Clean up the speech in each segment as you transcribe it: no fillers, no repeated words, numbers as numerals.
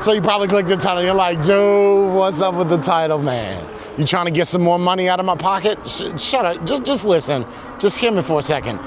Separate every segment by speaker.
Speaker 1: So you probably clicked the title. You're like, dude, what's up with the title, man? You trying to get some more money out of my pocket? Shut up, just listen. Just hear me for a second.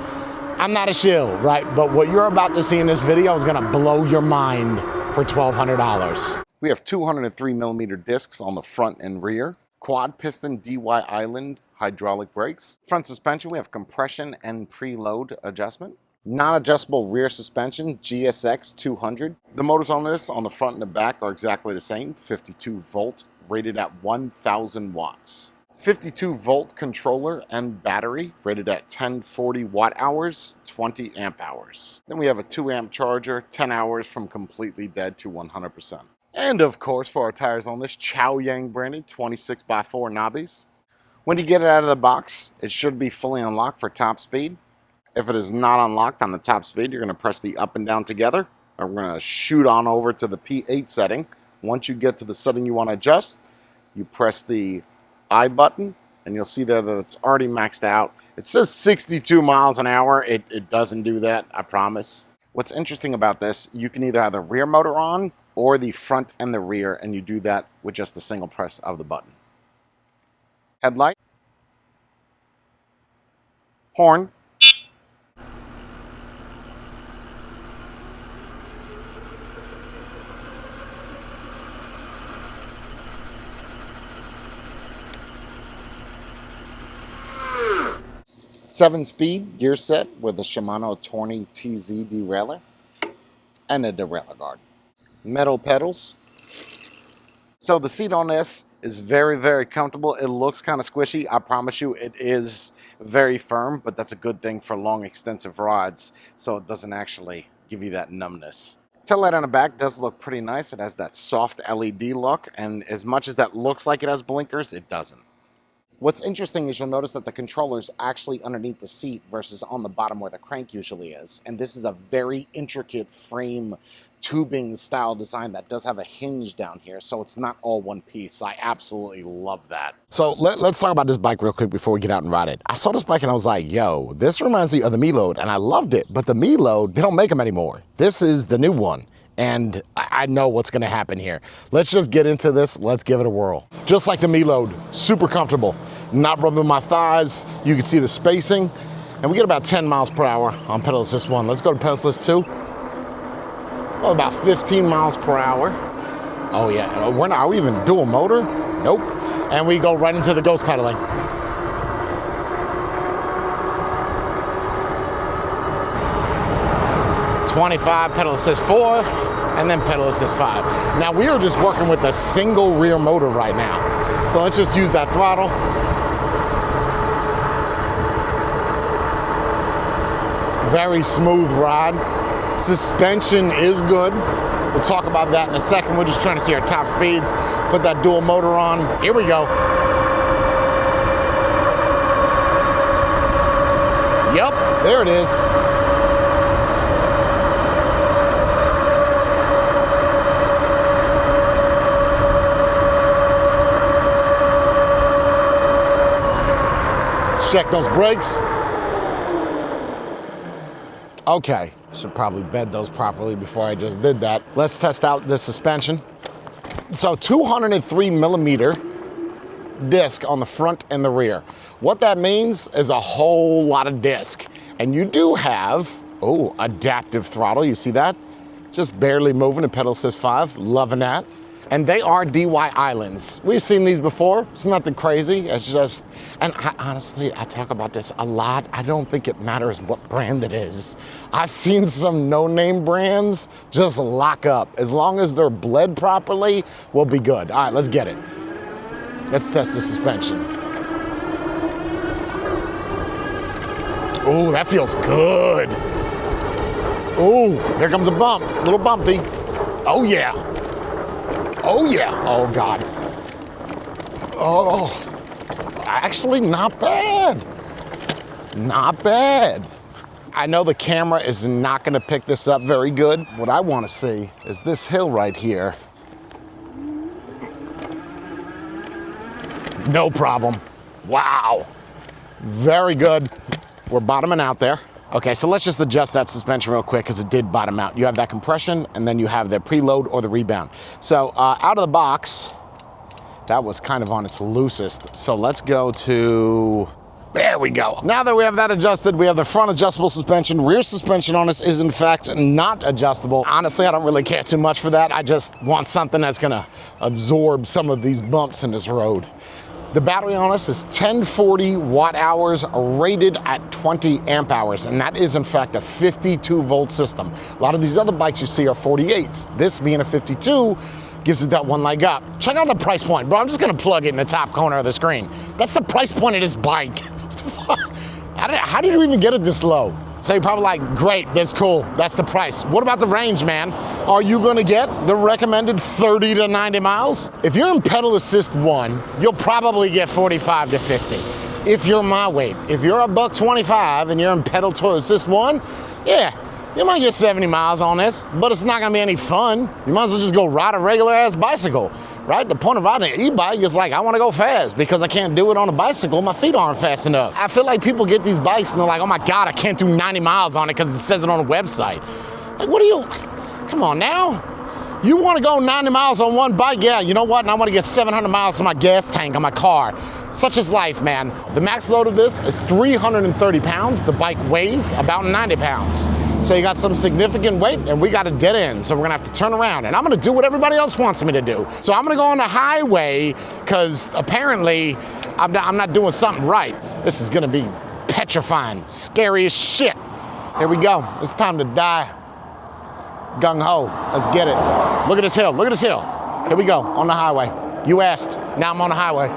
Speaker 1: I'm not a shill, right? But what you're about to see in this video is gonna blow your mind for $1,200.
Speaker 2: We have 203mm discs on the front and rear, quad piston DY island hydraulic brakes. Front suspension, we have compression and preload adjustment. Non-adjustable rear suspension, GSX 200. The motors on this, on the front and the back, are exactly the same, 52 volt, rated at 1000 watts. 52 volt controller and battery, rated at 1040 watt hours, 20 amp hours. Then we have a 2 amp charger, 10 hours from completely dead to 100%. And of course, for our tires on this, Chow Yang branded 26x4 knobbies. When you get it out of the box, it should be fully unlocked for top speed. If it is not unlocked on the top speed, you're going to press the up and down together. And we're going to shoot on over to the P8 setting. Once you get to the setting you want to adjust, you press the I button, and you'll see there that it's already maxed out. It says 62 miles an hour. It doesn't do that, I promise. What's interesting about this, you can either have the rear motor on or the front and the rear, and you do that with just a single press of the button. Headlight. Horn. Seven-speed gear set with a Shimano Tourney TZ derailleur and a derailleur guard. Metal pedals. So the seat on this is very, very comfortable. It looks kind of squishy. I promise you it is very firm, but that's a good thing for long, extensive rides, so it doesn't actually give you that numbness. Tail light on the back does look pretty nice. It has that soft LED look, and as much as that looks like it has blinkers, it doesn't. What's interesting is you'll notice that the controller's actually underneath the seat versus on the bottom where the crank usually is. And this is a very intricate frame tubing style design that does have a hinge down here, so it's not all one piece. I absolutely love that.
Speaker 1: So let's talk about this bike real quick before we get out and ride it. I saw this bike and I was like, yo, this reminds me of the Miload, and I loved it. But the Miload, they don't make them anymore. This is the new one. And I know what's gonna happen here. Let's just get into this, let's give it a whirl. Just like the Miload, super comfortable. Not rubbing my thighs, you can see the spacing. And we get about 10 miles per hour on pedal assist 1. Let's go to pedal assist 2. Oh, about 15 miles per hour. Oh yeah, are we even dual motor? Nope. And we go right into the ghost pedaling. .25 pedal assist 4, and then pedal assist 5. Now we are just working with a single rear motor right now. So let's just use that throttle. Very smooth ride. Suspension is good. We'll talk about that in a second. We're just trying to see our top speeds. Put that dual motor on. Here we go. Yep, there it is. Check those brakes. Okay, should probably bed those properly before I just did that. Let's test out this suspension. So 203mm disc on the front and the rear. What that means is a whole lot of disc. And you do have, adaptive throttle, you see that? Just barely moving in pedal assist 5, loving that. And they are DY islands. We've seen these before. It's nothing crazy. It's just, and honestly, I talk about this a lot. I don't think it matters what brand it is. I've seen some no-name brands just lock up. As long as they're bled properly, we'll be good. All right, let's get it. Let's test the suspension. Oh, that feels good. Oh, here comes a bump, a little bumpy. Oh yeah. Oh yeah, oh God. Oh, actually not bad. Not bad. I know the camera is not gonna pick this up very good. What I wanna see is this hill right here. No problem. Wow, very good. We're bottoming out there. Okay, so let's just adjust that suspension real quick because it did bottom out. You have that compression and then you have the preload or the rebound. So out of the box, that was kind of on its loosest. So let's go to, there we go. Now that we have that adjusted, we have the front adjustable suspension. Rear suspension on this is in fact not adjustable. Honestly, I don't really care too much for that. I just want something that's gonna absorb some of these bumps in this road. The battery on us is 1040 watt hours, rated at 20 amp hours, and that is in fact a 52 volt system. A lot of these other bikes you see are 48s. This being a 52 gives it that one leg up. Check out the price point, bro. I'm just gonna plug it in the top corner of the screen. That's the price point of this bike. How did you even get it this low? So you're probably like, great, that's cool, that's the price. What about the range, man? Are you gonna get the recommended 30 to 90 miles? If you're in pedal assist 1, you'll probably get 45 to 50. If you're my weight, if you're a $125 and you're in pedal assist 1, yeah, you might get 70 miles on this, but it's not gonna be any fun. You might as well just go ride a regular ass bicycle, right? The point of riding an e-bike is like, I wanna go fast because I can't do it on a bicycle, my feet aren't fast enough. I feel like people get these bikes and they're like, oh my God, I can't do 90 miles on it because it says it on the website. Like, what are you, come on now. You wanna go 90 miles on one bike? Yeah, you know what? And I wanna get 700 miles in my gas tank on my car. Such is life, man. The max load of this is 330 pounds. The bike weighs about 90 pounds. So you got some significant weight and we got a dead end. So we're gonna have to turn around and I'm gonna do what everybody else wants me to do. So I'm gonna go on the highway because apparently I'm not doing something right. This is gonna be petrifying, scary as shit. Here we go, it's time to die. Gung ho, let's get it. Look at this hill, look at this hill. Here we go, on the highway. You asked, now I'm on the highway.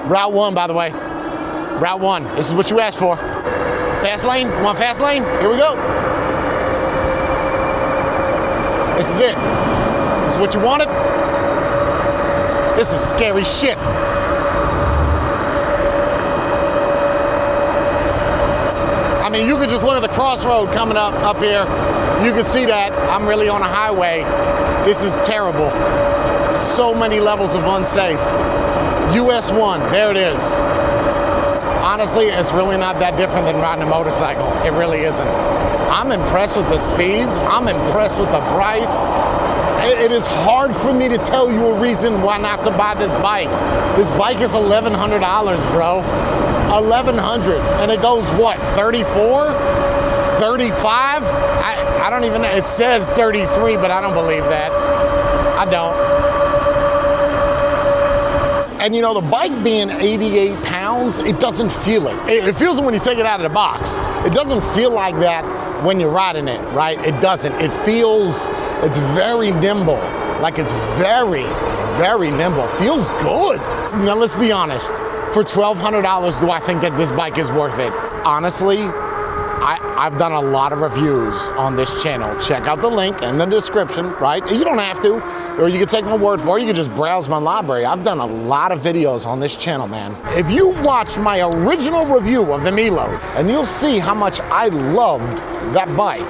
Speaker 1: Route 1, by the way. Route 1, this is what you asked for. Fast lane, you want fast lane? Here we go. This is it. This is what you wanted. This is scary shit. I mean, you could just look at the crossroad coming up here. You can see that I'm really on a highway. This is terrible. So many levels of unsafe. US 1, there it is. Honestly, it's really not that different than riding a motorcycle. It really isn't. I'm impressed with the speeds. I'm impressed with the price. It is hard for me to tell you a reason why not to buy this bike. This bike is $1,100, bro. $1,100, and it goes what, 34? 35? I don't even know. It says 33, but I don't believe that. I don't. And you know, the bike being 88 pounds, it doesn't feel it. It feels it when you take it out of the box. It doesn't feel like that when you're riding it, right? It doesn't. It feels, it's very nimble. Like it's very, very nimble. Feels good. Now let's be honest. For $1,200, do I think that this bike is worth it? Honestly, I've done a lot of reviews on this channel. Check out the link in the description, right? You don't have to, or you can take my word for it. You can just browse my library. I've done a lot of videos on this channel, man. If you watch my original review of the Milo, and you'll see how much I loved that bike.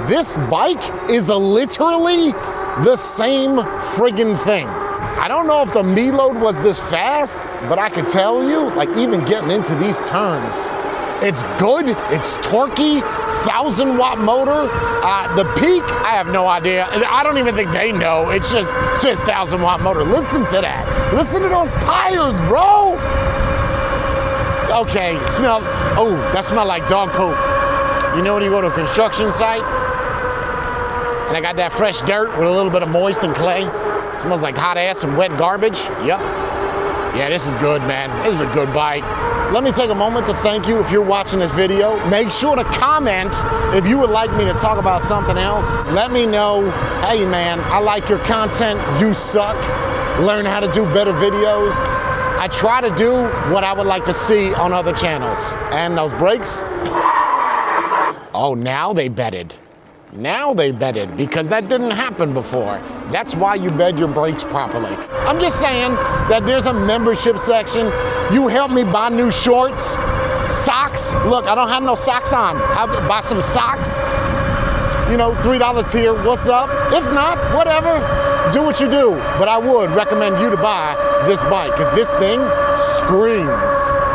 Speaker 1: This bike is literally the same friggin' thing. I don't know if the Milo was this fast, but I can tell you, like even getting into these turns, it's good, it's torquey, 1,000-watt motor. The peak, I have no idea. I don't even think they know. It just says 1,000-watt motor. Listen to that. Listen to those tires, bro. Okay, smell, oh, that smell like dog poop. You know when you go to a construction site, and I got that fresh dirt with a little bit of moist and clay? It smells like hot ass and wet garbage. Yep. Yeah, this is good, man. This is a good bike. Let me take a moment to thank you if you're watching this video. Make sure to comment if you would like me to talk about something else. Let me know, hey man, I like your content, you suck. Learn how to do better videos. I try to do what I would like to see on other channels. And those brakes, oh, now they bedded. Now they bedded, because that didn't happen before. That's why you bed your brakes properly. I'm just saying that there's a membership section. You help me buy new shorts, socks. Look, I don't have no socks on. I'll buy some socks. You know, $3 tier, what's up? If not, whatever, do what you do. But I would recommend you to buy this bike, because this thing screams.